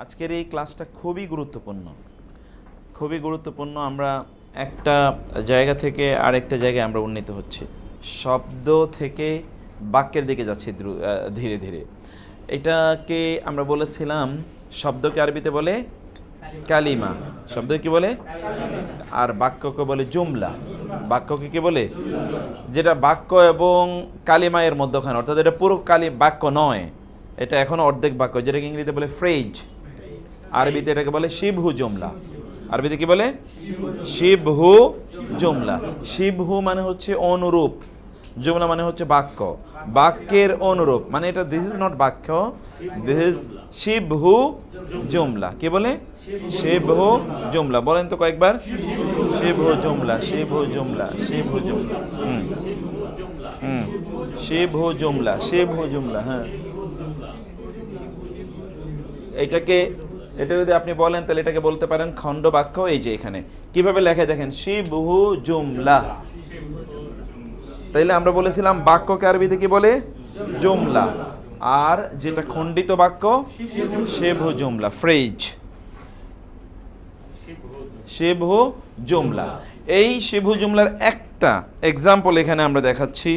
আজকের এই ক্লাসটা খুবই গুরুত্বপূর্ণ। আমরা একটা জায়গা থেকে আরেকটা জায়গায় আমরা উন্নীত হচ্ছি, শব্দ থেকে বাক্যের দিকে যাচ্ছি ধীরে ধীরে। এটাকে আমরা বলেছিলাম শব্দকে আরবিতে বলে কালিমা, শব্দ কি বলে, আর বাক্যকে বলে জুমলা। বাক্যকে কি বলে, যেটা বাক্য এবং কালিমা এর মধ্যখানে, অর্থাৎ এটা পুরো বাক্য নয়, এটা এখনো অর্ধেক বাক্য, যেটাকে ইংরেজিতে বলে ফ্রেজ। আরবিতে এটাকে বলে শিবহু জুমলা। আরবিতে কি বলে, শিবহু জুমলা। শিবহু মানে হচ্ছে অনুরূপ, জুমলা মানে হচ্ছে বাক্য, বাক্যের অনুরূপ, মানে এটা দিস ইজ নট বাক্য, দিস ইজ শিবহু জুমলা। কি বলে, শিবহু জুমলা। বলেন তো কয়েকবার, শিবহু জুমলা, শিবহু জুমলা, শিবহু জুমলা। শিবহু জুমলা, শিবহু জুমলা। হ্যাঁ, এটা যদি আপনি বলেন তাহলে এটাকে বলতে পারেন খণ্ড বাক্য। এই যে এখানে কিভাবে লেখে দেখেন, শিবহু জুমলা। তাইলে আমরা বলেছিলাম বাক্যকে আরবিতে কি বলে, জুমলা, আর যেটা খণ্ডিত বাক্য শিবহু জুমলা, ফ্রেজ, শিবহু জুমলা। এই শিবহু জুমলার একটা এক্সাম্পল এখানে আমরা দেখাচ্ছি।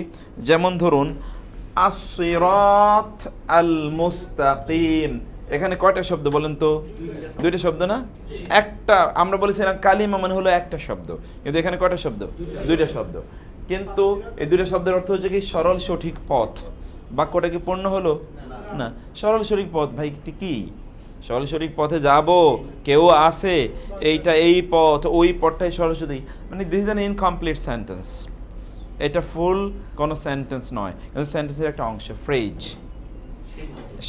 যেমন ধরুন, আস-সিরাত আল মুস্তাকিম, এখানে কয়টা শব্দ বলেন তো? দুইটা শব্দ না? একটা, আমরা বলেছিলাম কালিমা মানে হলো একটা শব্দ, কিন্তু এখানে কয়টা শব্দ? দুইটা শব্দ। কিন্তু এই দুইটা শব্দের অর্থ হচ্ছে কি, সরল সঠিক পথ। বাক্যটা কি পূর্ণ হলো? না। সরল সঠিক পথ, ভাই কি সরল সঠিক পথে যাব, কেউ আছে, এইটা এই পথ, ওই পথটাই সরল সঠিক, মানে this is an incomplete sentence. এটা ফুল কোনো সেন্টেন্স নয়, কিন্তু সেন্টেন্সের একটা অংশ, ফ্রেজ,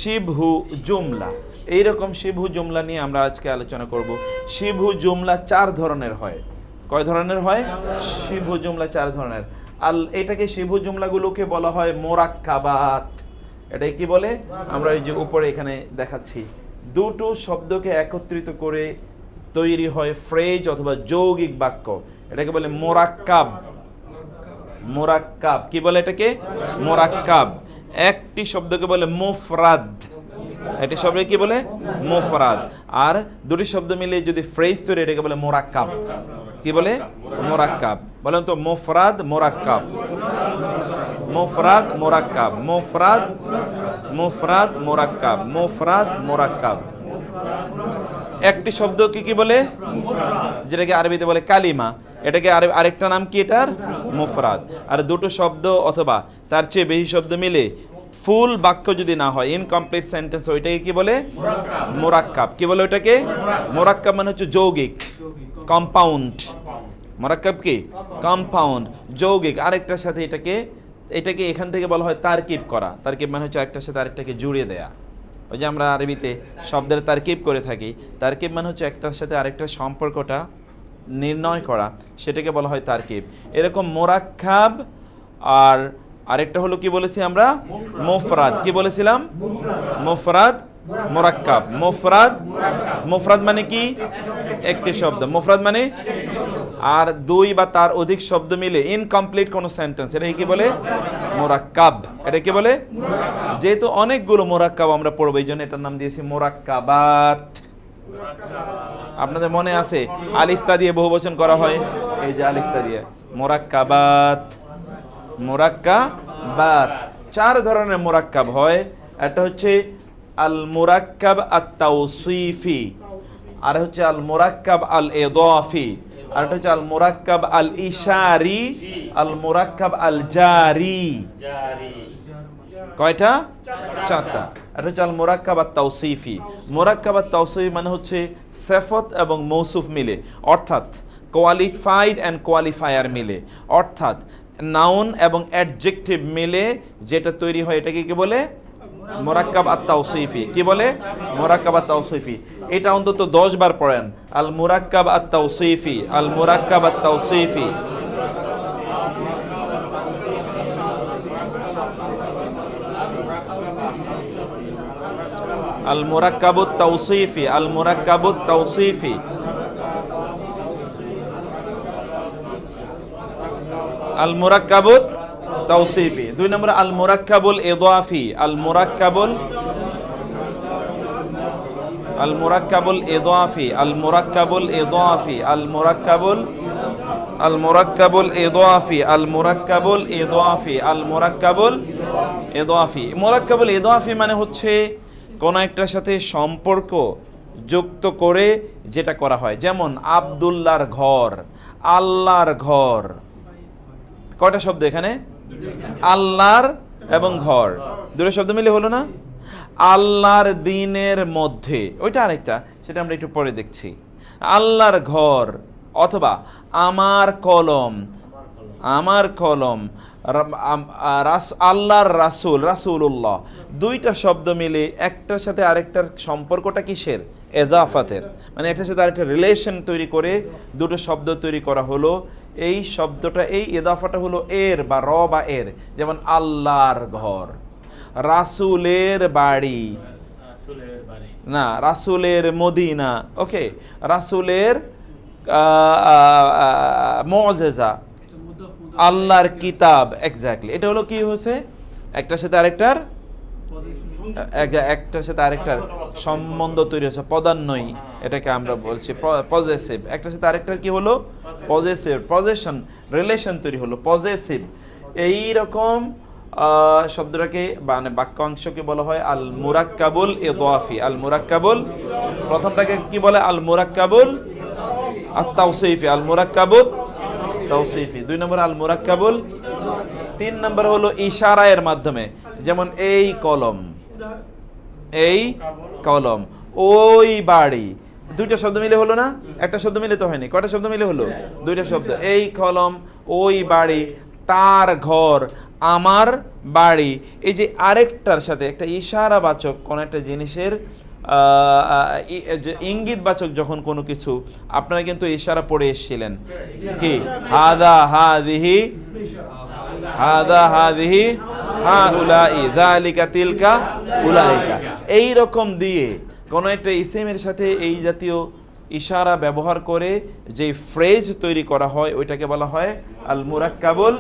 শিবহু জুমলা। এইরকম শিবহু জুমলা নিয়ে আমরা আজকে আলোচনা করব। শিবহু জুমলা 4 ধরনের হয়। কয় ধরনের হয়? শিবহু জুমলা 4 ধরনের। এটাকে শিবহু জুমলাগুলোকে বলা হয় মোরাক্কাবাত। এটাই কি বলে, আমরা এই যে উপরে এখানে দেখাচ্ছি, দুটো শব্দকে একত্রিত করে তৈরি হয় ফ্রেজ অথবা যৌগিক বাক্য, এটাকে বলে মোরাক্কাব। মোরাক্কাব কি বলে এটাকে? মোরাক্কাব। একটি শব্দকে বলে মুফরাদ, একটি শব্দকে কি বলে? মুফরাদ। আর দুটি শব্দ মিলে যদি ফ্রেজ তৈরি, এটাকে বলে মোরাক্কাব। কি বলে? মোরাক্কাব। বলেন তো, মুফরাদ মোরাক্কাব, মুফরাদ মোরাক্কাব, মুফরাদ, মুফরাদ মোরাক্কাব, মুফরাদ মোরাক্কাব। একটি শব্দকে কি বলে? যেটাকে আরবিতে বলে কালিমা, এটাকে আরেকটা নাম কি এটার? মুফরাদ। আর দুটো শব্দ অথবা তার চেয়ে বেশি শব্দ মিলে ফুল বাক্য যদি না হয়, ইনকমপ্লিট সেন্টেন্স, ওইটাকে কি বলে? মোরাক্কাব। কি বলে ওইটাকে? মোরাক্কাব মানে হচ্ছে যৌগিক, কম্পাউন্ড। মোরাক্কাব কি? কম্পাউন্ড, যৌগিক। আরেকটার সাথে এটাকে এখান থেকে বলা হয় তারকিব করা। তারকিব মানে হচ্ছে একটার সাথে আরেকটাকে জুড়ে দেয়া। ওই যে আমরা আরবিতে শব্দের তারকিব করে থাকি, তারকিব মানে হচ্ছে একটার সাথে আরেকটার সম্পর্কটা নির্ণয় করা, সেটাকে বলা হয় তারকিব। এরকম মোরাক্কাব। আর আরেকটা হলো কি বলেছি আমরা? মুফরাদ। কি বলেছিলাম? মুফরাদ মোরাক্কাব। মুফরাদ, মুফরাদ মানে কি? একটি শব্দ। মুফরাদ মানে আর দুই বা তার অধিক শব্দ মিলে ইনকমপ্লিট কোন সেন্টেন্স, এটা কি বলে? মোরাক্কাব। এটা কি বলে? যেহেতু অনেকগুলো মোরাক্কাব আমরা পড়বো, এই জন্য এটার নাম দিয়েছি মোরাক্কাবাত। আপনাদের মনে আছে আলিফতা দিয়ে বহুবচন করা হয়, এই যে আলিফতা দিয়ে, মোরাক্কাবাত, মোরাক্কাবাত। 4 ধরনের মোরাক্কাব হয়। একটা হচ্ছে আল মোরাক্কাব আত-তাওসিফি, আর হচ্ছে আল মোরাক্কাব আল ইদাফি, আর একটা হচ্ছে আল মোরাক্কাব আল ইশারি, আল মোরাক্কাব আল জারি। কয়টা? 4টা। এটা হচ্ছে আল মোরাক্কাব আত-তাওসিফি। মোরাক্কাব আত-তাওসিফি মানে হচ্ছে সিফাত এবং মৌসুফ মিলে, অর্থাৎ কোয়ালিফাইড এন্ড কোয়ালিফায়ার মিলে, অর্থাৎ নাউন এবং অ্যাডজেক্টিভ মিলে যেটা তৈরি হয়, এটাকে কি বলে? মোরাক্কাব আত-তাওসিফি। কি বলে? মোরাক্কাব আত-তাওসিফি। এটা অন্তত 10 বার পড়েন, আল মোরাক্কাব আত-তাওসিফি, আল মোরাক্কাব আত-তাওসিফি। আল মোরাক্কাবুত তাওসিফি, আল মোরাক্কাবুত তাওসিফি। আল মোরাক্কাবুত তাওসিফি। 2 নম্বরে আল মোরাক্কাবুল ইদাফি, আল মোরাক্কাবুল আল মুরাক্কাবুল ইদাফি, আল মুরাক্কাবুল ইদাফি, আল মুরাক্কাবুল, আল মুরাক্কাবুল ইদাফি, আল মুরাক্কাবুল ইদাফি, আল মুরাক্কাবুল ইদাফি। মুরাক্কাবুল ইদাফি মানে হচ্ছে কোন একটার সাথে সম্পর্ক যুক্ত করে যেটা করা হয়। যেমন আব্দুল্লাহর ঘর, আল্লাহর ঘর, কয়টা শব্দ এখানে? আল্লাহর এবং ঘর, দুটো শব্দ মিলে হলো না? আল্লাহর দিনের মধ্যে, ওইটা আরেকটা, সেটা আমরা একটু পরে দেখছি। আল্লাহর ঘর অথবা আমার কলম, আমার কলম, আল্লাহর রাসূল, রাসূলুল্লাহ, দুইটা শব্দ মিলে একটার সাথে আরেকটার সম্পর্কটা কিসের? এজাফাতের, মানে একটার সাথে আরেকটা রিলেশন তৈরি করে দুটো শব্দ তৈরি করা হলো। এই শব্দটা, এই এজাফাটা হলো এর বা র বা এর। যেমন আল্লাহর ঘর, রাসূলের বাড়ি, না রাসূলের মদিনা, ওকে, রাসূলের মুআজিজা, আল্লাহর কিতাব, এক্স্যাক্টলি। এটা হলো কি হয়েছে? একটার সাথে আরেকটার, একটার সাথে আরেকটার সম্বন্ধ তৈরি হয়েছে, পদান্বয়ী, এটাকে আমরা বলছি পজেসিভ। একটার সাথে আরেকটার কি হলো? পজেসিভ, পজেশন, রিলেশন তৈরি হলো, পজেসিভ। এই রকম শব্দটাকে মানে বাক্যাংশকে বলা হয় আল মুরাক্কাবুল ইদাফি। আল মুরাক্কাবুল, প্রথমটাকে কি বলে? আল মুরাক্কাবুল আত-তাওসিফি, আল মুরাক্কাবুত তাওসিফি। 2 নম্বর আল মুরাক্কাবুল। 3 নম্বর হলো ইশারায়ের মাধ্যমে, যেমন এই কলম, এই কলম, ওই বাড়ি, দুইটা শব্দ মিলে হলো না? একটা শব্দ মিলে তো হয়নি, কয়টা শব্দ মিলে হলো? দুইটা শব্দ। এই কলম, ওই বাড়ি, তার ঘর, আমার বাড়ি। এই যে আরেকটার সাথে একটা ইশারাবাচক কোন একটা জিনিসের ইঙ্গিতবাচক যখন কোনো কিছু, আপনারা কিন্তু ইশারা পড়ে এসেছিলেন কি? হাদা হাদিহি, হাদা হাদিহি হাউলাই, যালিকা তিলকা উলাইকা। এই রকম দিয়ে কোন একটা ইসমের সাথে এই জাতীয় ইশারা ব্যবহার করে যে ফ্রেজ তৈরি করা হয় ওইটাকে বলা হয় আল মুরাক্কাবুল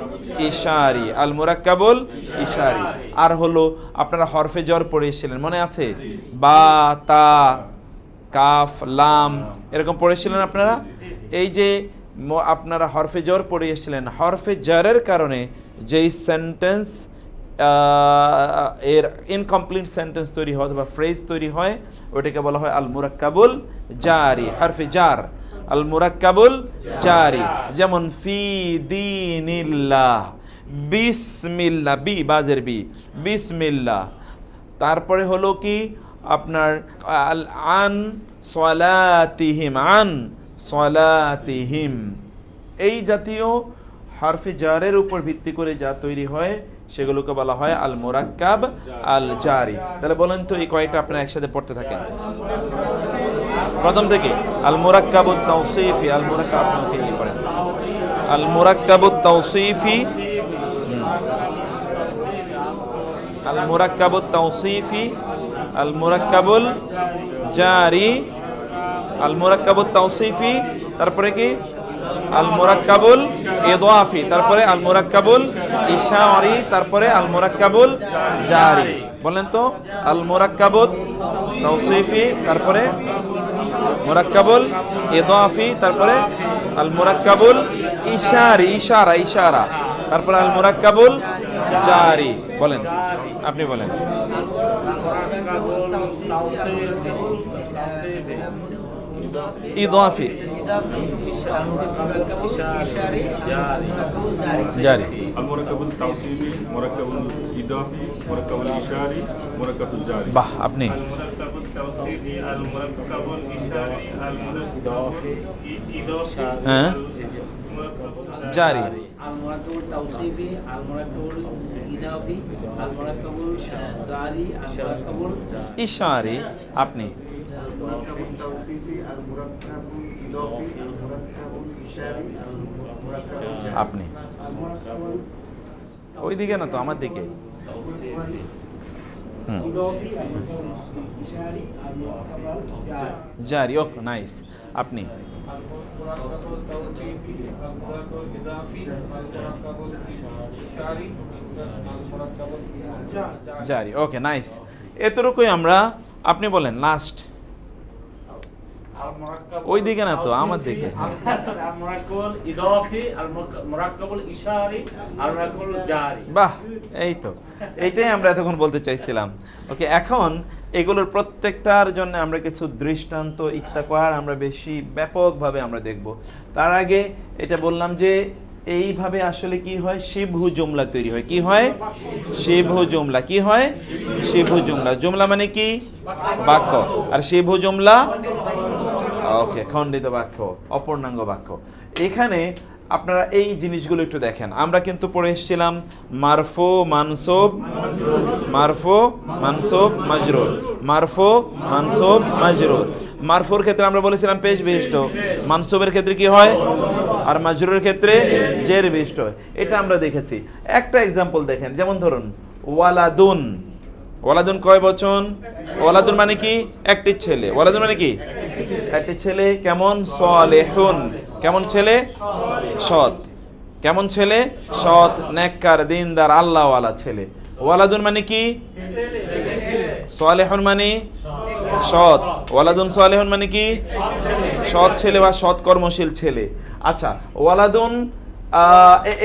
ইশারি, আল মুরাক্কাবুল ইশারি। আর হলো আপনারা হরফে জর পড়ে এসেছিলেন, মনে আছে? বা, তা, কাফ, লাম, এরকম পড়েছিলেন আপনারা। এই যে আপনারা হরফে জর পড়ে এসেছিলেন, হরফে জরের কারণে যেই সেন্টেন্স এর ইনকমপ্লিট সেন্টেন্স তৈরি হয় বা ফ্রেজ তৈরি হয় ওটাকে বলা হয় আল মুরাক্কাবুল জারি, হরফে জার, আল মুরাক্কাবুল জারি। যেমন ফি দীনিল্লাহ, বিসমিল্লাহ, বি বাজের বি, বিসমিল্লাহ। তারপরে হলো কি আপনার আল আন সলাতিহিম, আন সলাতিহিম। এই জাতীয় হরফে জারের উপর ভিত্তি করে যা তৈরি হয় সেগুলোকে বলা হয় আল মুরাক্কাব আল জারি। তাহলে বলেন তো এই কয়টা আপনারা একসাথে পড়তে থাকেন প্রথম থেকে? আল মুরাক্কাবুত তাওসিফি, আল মুরাক্কাব, আপনাকে কি করেন? আল মুরাক্কাবুত তাওসিফি, আল মুরাক্কাবুত তাওসিফি, আল মুরাক্কাবুল জারি, আল মুরাক্কাবুত তাওসিফি, তারপরে কি? আল মুরাক্কাবুল ইদাফি, তারপরে আল মুরাক্কাবুল ইশারি, তারপরে আল মুরাক্কাবুল জারি। বলেন তো? আল মুরাক্কাবুত তাওসিফি, তারপরে মুরাক্কাবুল ইদাফি, তারপরে আল মুরাক্কাবুল ইশারি, ইশারা, ইশারা, তারপরে আল মুরাক্কাবুল জারি। বলেন, আপনি বলেন। ইদাফি, জারি, আল মুরাক্কাবুল তাওসিফি, মুরাক্কাবুল ইদাফি, মুরাক্কাবুল ইশারি, মুরাক্কাবুল জারি। বাহ, আপনি আল মুরাক্কাবুত তাওসিফি, আল মুরাক্কাবুল ইশারি, আল মুরাক্কাবুল ইদাফি, হ্যাঁ, জারি, আল মুরাক্কাবুল তাওসিফি, আল মুরাক্কাবুল ইদাফি, আল মুরাক্কাবুল জারি, আল মুরাক্কাবুল ইশারি। আপনি মুরাক্কাবুত তাওসিফি, আল মুরাক্কাবুল ইদাফি, আল মুরাক্কাবুল ইশারি, আল মুরাক্কাবুল জারি। আপনি ওই দিকে না তো, আমার দিকে। জারি, ওকে, নাইস। আপনি জারি, ওকে, নাইস। এতটুকুই আমরা। আপনি বলেন লাস্ট। আল মুরাক্কাবুল ওইদিকে না তো, আমার দিকে। আল মুরাক্কাবুল ইদাফি আল মুরাক্কাবুল ইশারি আল মুরাক্কাবুল জারি। বাহ, এই তো, এইটাই আমরা এতক্ষণ বলতে চাইছিলাম। ওকে, এখন এগুলোর প্রত্যেকটার জন্য আমরা কিছু দৃষ্টান্ত ইত্তাকার আমরা বেশি ব্যাপকভাবে আমরা দেখব। তার আগে এটা বললাম যে এইভাবে আসলে কি হয়, শিবহু জুমলা তৈরি হয়। কি হয়? শিবহু জুমলা। কি হয়? শিবহু জুমলা। জুমলা মানে কি? বাক্য। আর শিবহু জুমলা, ওকে, খণ্ডিত বাক্য, অপূর্ণাঙ্গ বাক্য। এখানে আপনারা এই জিনিসগুলো একটু দেখেন। আমরা কিন্তু পড়ে এসেছিলাম মারফু মানসুব, মারফু মানসুব মাজরুর, মারফু মানসুব মাজরুর। মারফুর ক্ষেত্রে আমরা বলেছিলাম পেশ বিশিষ্ট, মানসুবের ক্ষেত্রে কি হয়, আর মাজরুরের ক্ষেত্রে জের বিশিষ্ট। এটা আমরা দেখেছি। একটা এক্সাম্পল দেখেন, যেমন ধরুন ওয়ালাদুন। ওয়ালাদুন কয় বচন? ওয়ালাদুন মানে কি? একটি ছেলে। ওয়ালাদুন মানে কি? একটি ছেলে। কেমন? সালেহুন। কেমন ছেলে? সৎ। কেমন ছেলে? সৎ, নেককার, দিনদার, আল্লাহওয়ালা ছেলে। ওয়ালাদুন মানে কি? সালেহুন মানে সৎ। ওয়ালাদুন সালেহুন মানে কি? সৎ ছেলে বা সৎ কর্মশীল ছেলে। আচ্ছা, ওয়ালাদুন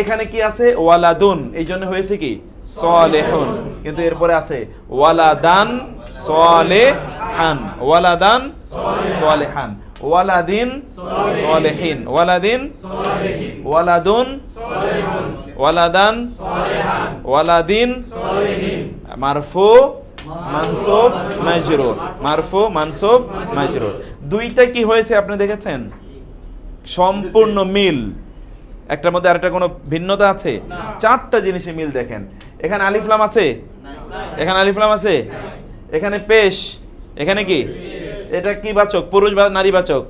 এখানে কি আছে? ওয়ালাদুন, এই জন্য হয়েছে কি? সালেহুন। কিন্তু এরপরে আছে ওয়ালাদান সালেহান, ওয়ালাদান সালেহান, ওয়ালাদিন সালেহিন, ওয়ালাদিন, ওয়ালাদুন, ওয়ালাদান, ওয়ালাদিন, মারফু মানসুব মাজরুর, মারফু মানসুব মাজরুর। দুইটা কি হয়েছে আপনি দেখেছেন? সম্পূর্ণ মিল। একটার মধ্যে আরেকটা কোনো ভিন্নতা আছে? চারটা জিনিসে মিল দেখেন। এখানে আলিফ লাম আছে, এখানে আলিফ লাম আছে, এখানে পেশ, এখানে কি? এটা কি বাচক? পুরুষ বা নারী বাচক?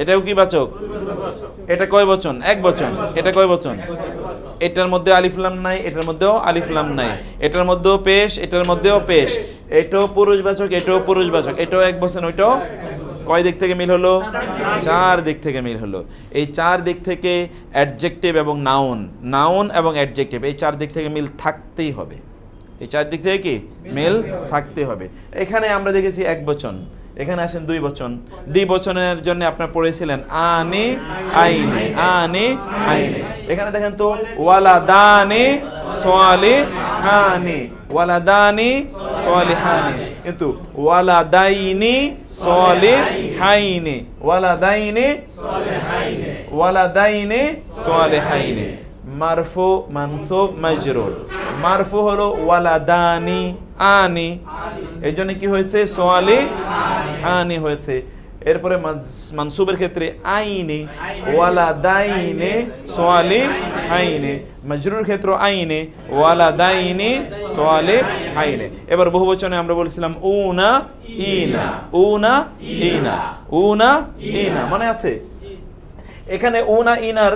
এটাও কি বাচক? এটা কয় বচন? এক বচন। এটা কয় বচন? এটার মধ্যে আলিফ লাম নাই, এটার মধ্যেও আলিফ লাম নাই। এটার মধ্যেও পেশ, এটার মধ্যেও পেশ। এটাও পুরুষ বাচক, এটাও পুরুষ বাচক। এটাও এক বচন, ওইটাও। কয় দিক থেকে মিল হলো? চার দিক থেকে মিল হলো। এই চার দিক থেকে অ্যাডজেক্টিভ এবং নাউন, নাউন এবং অ্যাডজেক্টিভ, এই চার দিক থেকে মিল থাকতেই হবে। এই চার দিক থেকে কি মিল থাকতে হবে। এখানে আমরা দেখেছি এক বচন, এখানে আসেন দুই বচন। দুই বচনের জন্য আপনারা পড়েছিলেন আনি আইনে, আনি আইনে। এখানে দেখেন তো ওয়ালাদানি সালিহানি, ওয়ালাদানি সালিহানি, কিন্তু ওয়ালাদাইনি সালিহাইনি, ওয়ালাদাইনি সালিহাইনি, ওয়ালাদাইনি সালিহাইনি। মারফু মানসুব মাজরুর। মারফু হলো ওয়ালাদানি আনি, এই জন্য কি হয়েছে? সালিহানি হয়েছে। এরপরে মানসুবের ক্ষেত্রে আইনি, ওয়ালাদাইনি সালিহাইনি। মাজরুর ক্ষেত্রে আইনি, ওয়ালাদাইনি সালিহাইনি। এবার বহুবচনে আমরা বলেছিলাম উনা ইনা, উনা ইনা, উনা ইনা, মনে আছে? এখানে উনা ইনার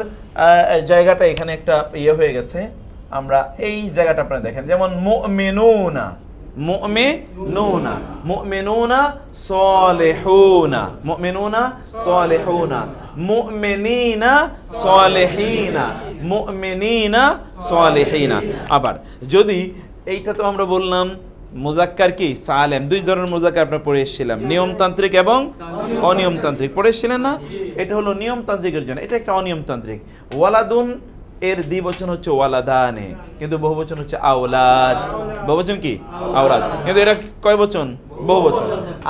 জায়গাটা এখানে একটা ইয়ে হয়ে গেছে। আমরা এই জায়গাটা আপনারা দেখেন, যেমন মুমিনুনা, মুমিনুনা, মুমিনুনা সালিহুনা, মুমিনুনা সালিহুনা, মুমিনিনা সালিহিনা, মুমিনিনা সালিহিনা। আবার যদি এইটা তো আমরা বললাম মুজাক্কার কি? সালেম। দুই ধরনের মুজাক্কার আমরা পড়ে এসেছিলাম, নিয়মতান্ত্রিক এবং অনিয়মতান্ত্রিক। পড়ে এসেছিলেন না? এটা হলো নিয়মতান্ত্রিকের জন্য, এটা একটা অনিয়মতান্ত্রিক। ওয়ালাদুন এর দ্বিবচন হচ্ছে ওয়ালাদানে, কিন্তু বহুবচন হচ্ছে আওলাদ। বহুবচন কি? আওলাদ। কিন্তু এটা কয় বচন? বহুবচন।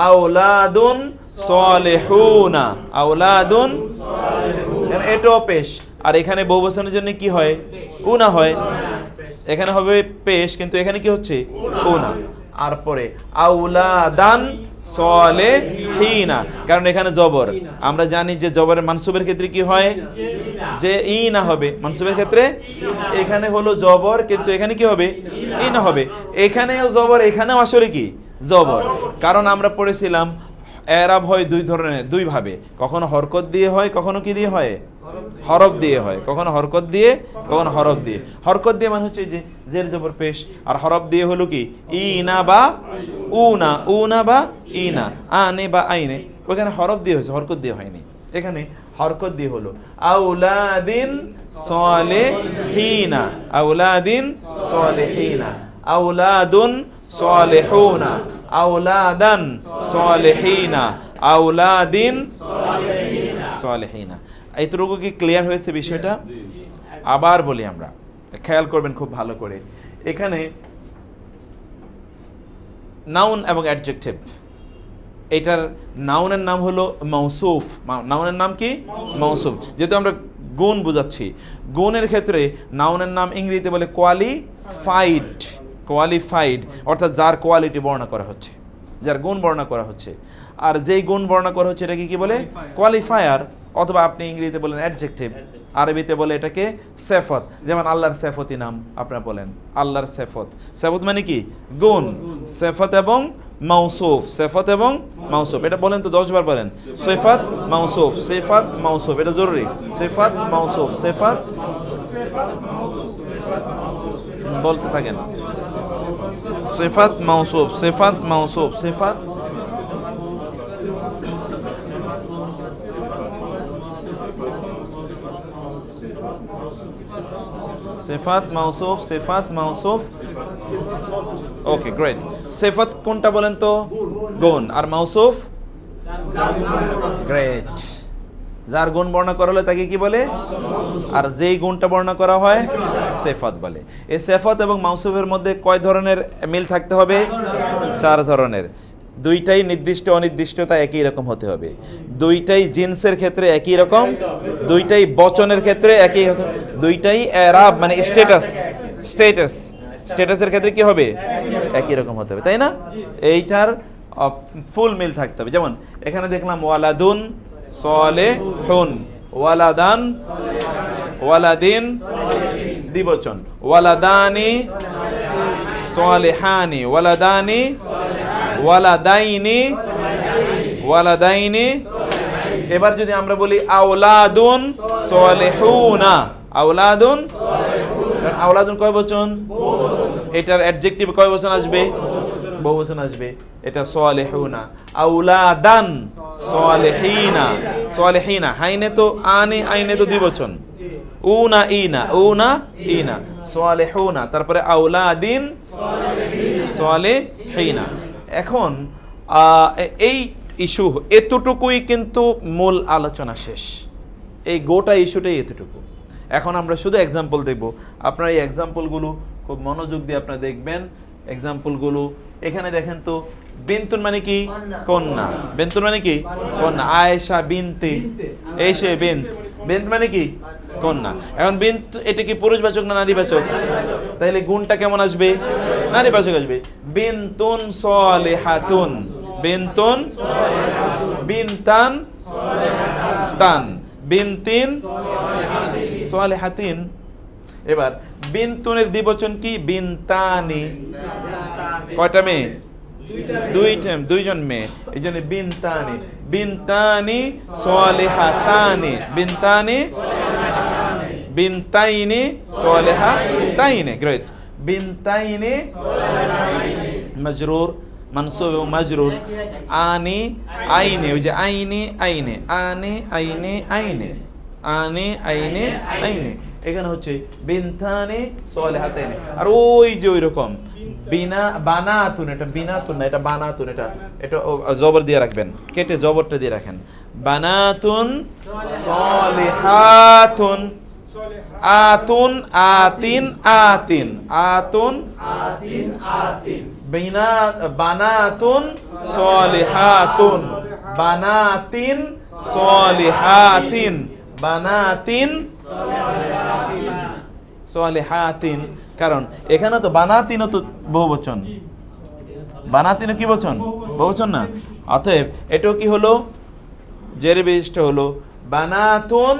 আওলাদুন সালিহুনা, আওলাদুন, এটাও পেশ। আর এখানে বহুবচনের জন্য কি হয়? উনা হয়। এখানে হবে পেশ, কিন্তু এখানে কি হচ্ছে? উনা। আর পরে আওলাদান সালিহিনা, কারণ এখানে জবর। আমরা জানি যে জবরের মানসুবের ক্ষেত্রে কি হয়? যে ইনা হবে। মানসুবের ক্ষেত্রে এখানে হলো জবর, কিন্তু এখানে কি হবে? ইনা হবে। এখানেও জবর, এখানেও আসলে কি জবর। কারণ আমরা পড়েছিলাম এরাব হয় দুই ধরনের, দুই ভাবে। কখনো হরকত দিয়ে হয়, কখনো কি দিয়ে হয়? হরফ দিয়ে হয়। কখনো হরকত দিয়ে, কখনো হরফ দিয়ে। হরকত দিয়ে মানে হচ্ছে যে জের জবর পেশ, আর হরফ দিয়ে হলো কি ইনা বা উনা, উনা বা ইনা, আনে বা আইনে। ওখানে হরফ দিয়ে হয়েছে, হরকত দিয়ে হয়নি। এখানে হরকত দিয়ে হলো আউলাদিন সালিহিনা, আউলাদিন সালিহিনা, আউলাদুন সালিহুনা, আওলাদান সালেহিনা, আওলাদিন সালেহিনা। এইটুকু কি ক্লিয়ার হয়েছে বিষয়টা? আবার বলি আমরা, খেয়াল করবেন খুব ভালো করে। এখানে নাউন এবং অ্যাডজেক্টিভ, এটার নাউনের নাম হলো মৌসুফ। নাউনের নাম কি? মৌসুফ। যেহেতু আমরা গুণ বোঝাচ্ছি, গুণের ক্ষেত্রে নাউনের নাম ইংরেজিতে বলে কোয়ালিফাইড। কোয়ালিফাইড অর্থাৎ যার কোয়ালিটি বর্ণনা করা হচ্ছে, যার গুণ বর্ণনা করা হচ্ছে। আর যেই গুণ বর্ণনা করা হচ্ছে এটাকে কি বলে? কোয়ালিফায়ার, অথবা আপনি ইংরেজিতে বলেন অ্যাডজেক্টিভ, আরবিতে বলে এটাকে সেফত। যেমন আল্লাহর সেফতি নাম আপনারা বলেন, আল্লাহর সেফত। সেফত মানে কি? গুণ। সেফত এবং মাউসুফ, সেফত এবং মাউসুফ, এটা বলেন তো 10 বার বলেন। সেফাত মাউসুফ, সেফাত মাউসুফ, এটা জরুরি। সেফাত মাউসুফ, সেফাত, বলতে থাকেন। সেফাত মাউসুফ, সেফাত মাউসুফ, সেফাত সেফাত মাউসুফ, সেফাত মাউসুফ। ওকে, গ্রেট। সেফাত কোনটা বলেন তো? গুণ। আর মাউসুফ? গ্রেট। যার গুণ বর্ণনা করা হলে তাকে কি বলে? আর যেই গুণটা বর্ণনা করা হয় সেফাত বলে। এই সেফাত এবং মাউসুফের মধ্যে কয় ধরনের মিল থাকতে হবে? 4 ধরনের। দুইটাই নির্দিষ্ট অনির্দিষ্টতা একই রকম হতে হবে, দুইটাই জিন্সের ক্ষেত্রে একই রকম, দুইটাই বচনের ক্ষেত্রে একই, দুইটাই এরাব মানে স্ট্যাটাসের ক্ষেত্রে কি হবে? একই রকম হতে হবে, তাই না? এইটার ফুল মিল থাকতে হবে। যেমন এখানে দেখলাম ওয়ালাদুন সালেহুন, ওয়ালাদান, ওয়ালাদিন দ্বিবচন, ওয়ালাদানি সালেহানি, ওয়ালাদানি, ওয়ালাদাইনি, ওয়ালাদাইনি। এবার যদি আমরা বলি আওলাদুন সালেহুনা, আওলাদুন, আওলাদুন কয় বচন? এটার অ্যাডজেক্টিভ কয় বচন আসবে? বহুবচন আসবে। এটা সালেহুনা। আওলাদান সালেহিনা, সালেহিনা, হাইনে তো আনে, আইনে তো দ্বিবচন, উনা ইনা, উনা ইনা, সালেহুনা। তারপরে আওলাদিন সালেহিনা। এখন এই ইস্যু এতটুকুই কিন্তু মূল আলোচনা শেষ। এই গোটা ইস্যুটাই এতটুকু। এখন আমরা শুধু এক্সাম্পল দেখব। আপনারা এই এক্সাম্পলগুলো খুব মনোযোগ দিয়ে আপনারা দেখবেন। এক্সাম্পলগুলো এখানে দেখেন তো, বিনতুন মানে কি? কন্যা। বিনতুন মানে কি? কন্যা। আয়েশা বিনতে, এই সে বিন্ত, বিন্ত মানে কি? কন্যা। এখন বিন্ত এটা কি পুরুষবাচক না নারীবাচক? তাহলে গুণটা কেমন আসবে? নারীবাচক আসবে। বিনতুন সালেহাতুন, বিনতুন, বিনতান তান, বিনতিন সালেহাতিন। এবার বিনতুনের দ্বিবচন কি? বিনতানি। কয়টা মেয়ে? দুইজন মেয়ে, এই জন্য বিনতানি। বিনতানি সালেহাতানি, বিনতানি, বিনতাইনি সালেহাতাইনি। গ্রেট। বিনতাইনি মাজরুর, মানসুব এবং মাজরুর। আনি আইনে, ওই যে আইনে আইনে, আনে আইনে আইনে, আনে আইনে আইনে। এখানে হচ্ছে বিনতানি সালেহাতাইনি। আর ওই যে ওই রকম বিনা বানাতুন, এটা বিনাতুন না, এটা বানাতুন। এটা জবর দিয়ে রাখবেন, কেটে জবরটা দিয়ে রাখেন। বানাতুন সালেহাতুন, আতুন আতিন আতিন, আতুন আতিন, বিনা বানাতুন সালেহাতুন, বানাতিন সালেহাতিন, বানাতিন সালেহাতিন। কারণ এখানে তো বানাতিনও তো বহুবচন, বানাতিনও কি বচন? বহুবচন না। অতএব এটাও কি হলো? জের বিশিষ্ট হলো বানাতুন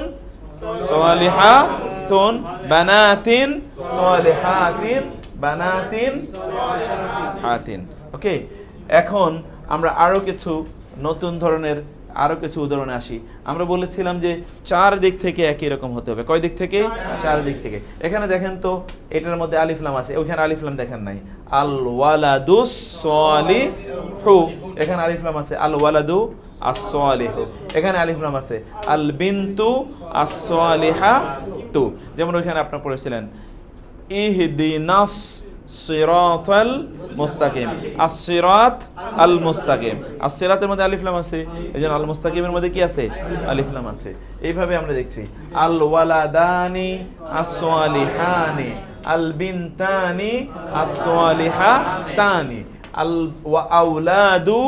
সালেহাতুন, বানাতিন সালেহাতিন, বানাতিন হাতিন। ওকে, এখন আমরা আরো কিছু নতুন ধরনের আরো কিছু উদাহরণে আসি। আমরা বলেছিলাম যে 4 দিক থেকে একই রকম হতে হবে। কয় দিক থেকে? 4 দিক থেকে। এখানে দেখেন তো, এটার মধ্যে আলিফ লাম আছে, ওখানে আলিফ লাম দেখেন নাই। আল ওয়ালাদুস সালিহু, এখানে আলিফ লাম আছে। আল ওয়ালাদু as-সালিহু, এখানে আলিফ লাম আছে। আল বিনতু as-সালিহাতু। যেমন ওখানে আপনারা পড়েছিলেন ইহদিনাস সিরাতাল মুস্তাকিম, আস-সিরাত আল মুস্তাকিম। আস-সিরাতের মধ্যে আলিফ লাম আছে, এজন্য আল মুস্তাকিমের মধ্যে কি আছে? আলিফ লাম আছে। এইভাবে আমরা দেখছি আল ওয়ালাদানি আস-সালিহানি, আল বিনতানি আস-সালিহাতানি, আল ওয়া আওলাদু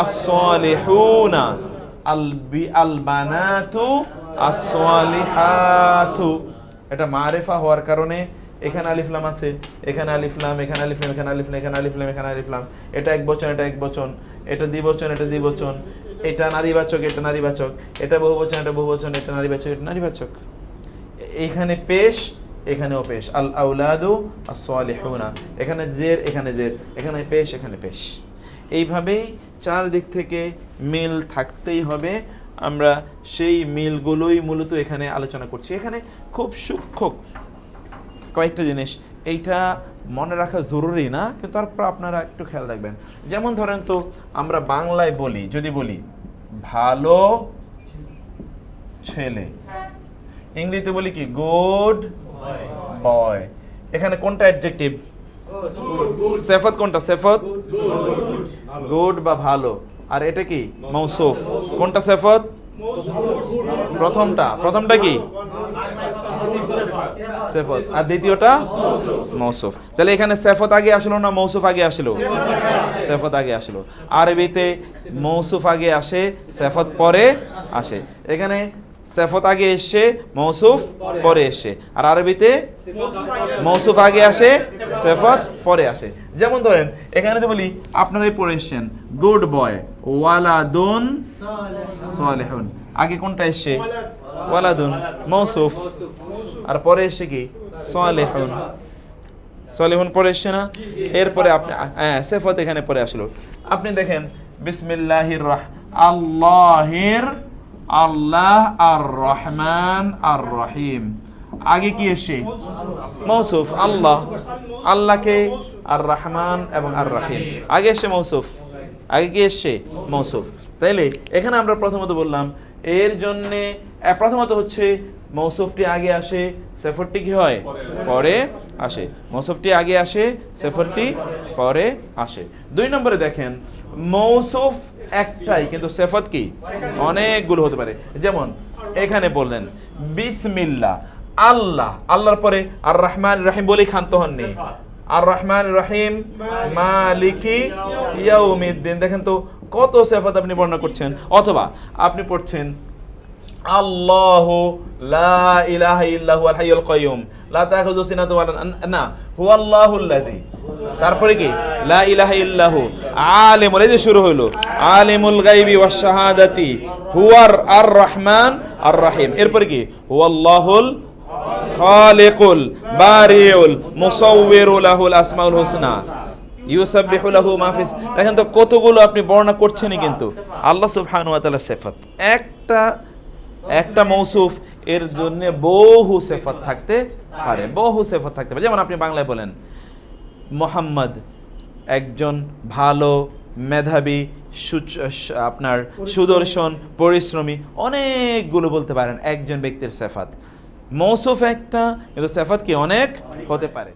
আস-সালিহুনা, আল বানাতু আস-সালিহাতু। এটা মারিফা হওয়ার কারণে এখানে আলিফ লাম আছে, এখানে আলিফ লাম, এখানে আলিফ লাম, এখানে আলিফ লাম, এখানে আলিফ লাম, এখানে আলিফ লাম। এটা একবচন, এটা একবচন, এটা দ্বিবচন, এটা দ্বিবচন, এটা নারীবাচক, এটা নারীবাচক, এটা বহুবচন, এটা বহুবচন, এটা নারীবাচক, এটা নারীবাচক। এইখানে পেশ, এখানেও পেশ, আল আওলাদু আস-সালিহুনা, এখানে জের, এখানে জের, এখানে পেশ, এখানে পেশ। এইভাবেই চারদিক থেকে মিল থাকতেই হবে। আমরা সেই মিলগুলোই মূলত এখানে আলোচনা করছি। এখানে খুব সূক্ষ্ম কয়েকটা জিনিস, এইটা মনে রাখা জরুরি না, কিন্তু তারপর আপনারা একটু খেয়াল রাখবেন। যেমন ধরেন তো আমরা বাংলায় বলি, যদি বলি ভালো ছেলে, ইংরেজিতে বলি কি গুড বয়। এখানে কোনটা অ্যাডজেক্টিভ? সিফাত কোনটা? সিফাত গুড বা ভালো। আর এটা কি? মৌসুফ। কোনটা সিফাত? প্রথমটা কি? সিফাত। আর দ্বিতীয়টা মৌসুফ। তাহলে এখানে সিফাত আগে আসলো না মৌসুফ আগে আসলো? সিফাত আগে আসলো। আরবিতে মৌসুফ আগে আসে, সিফাত পরে আসে। এখানে সিফাত আগে এসে, মৌসুফ পরে এসে। আর আরবিতে মৌসুফ আগে আসে, সিফাত পরে আসে। যেমন ধরেন এখানে তো বলি আপনারাই পড়ে এসেছেন গুড বয়, ওয়ালাদুন সালিহুন। আগে কোনটা এসে? ওয়ালাদুন, মৌসুফ। আর পরে এসে কি? সালিহুন। সালিহুন পরে এসে না? এরপরে আপনি সিফাত এখানে পরে আসলো। আপনি দেখেন বিসমিল্লাহির আল্লাহির, আল্লাহ আর রহমান আর রহিম। আগে কি এসে? মৌসুফ আল্লাহ, আল্লাহকে আর রহমান এবং আর রহিম আগে এসে মৌসুফ, আগে কি এসে? মৌসুফ। তাইলে এখানে আমরা প্রথমত বললাম এর জন্যে প্রথমত হচ্ছে মৌসুফটি আগে আসে, সিফাতটি কি হয়? পরে আসে। মৌসুফটি আগে আসে, সিফাতটি পরে আসে। 2 নম্বরে দেখেন মৌসুফ একটাই কিন্তু সিফাত কি অনেকগুলো হতে পারে। যেমন এখানে বললেন বিসমিল্লাহ, আল্লাহ, আল্লাহর পরে আর রহমান রহিম বলেই ক্ষান্ত হননি। আর রহমান রহিম মালিকি ইয়াউমিদ্দিন। দেখেন তো কত সিফাত আপনি বর্ণনা করছেন। অথবা আপনি পড়ছেন আল্লাহু লা ইলাহা ইল্লা হুয়াল হাইয়ুল কাইয়ুম লা তাখুযু সিনাতুন ওয়া না হুয়াল্লাহুল্লাযী। তারপরে কি? লা ইলাহা ইল্লাহু আলিমুল, এই যে শুরু হলো আলিমুল গায়বি ওয়াশ শাহাদাতি হুয়ার আর রহমান আর রহিম। এরপরে কি? হুয়াল্লাহুল খালিকুল বারিউল মুসাউবিরু লাহুল আসমাউল হুসনা ইউসাব্বিহু লাহু মা ফিস। দেখেন তো কতগুলো আপনি বর্ণনা করছেনই, কিন্তু আল্লাহ সুবহানাহু ওয়া তাআলার সিফাত একটা মৌসুফ, এর জন্য বহু সিফাত থাকতে পারে, বহু সিফাত থাকতে পারে। যেমন আপনি বাংলায় বলেন মুহাম্মদ একজন ভালো, মেধাবী, আপনার সুদর্শন, পরিশ্রমী, অনেকগুলো বলতে পারেন একজন ব্যক্তির সিফাত। মৌসুফ একটা, কিন্তু সিফাত কি অনেক হতে পারে।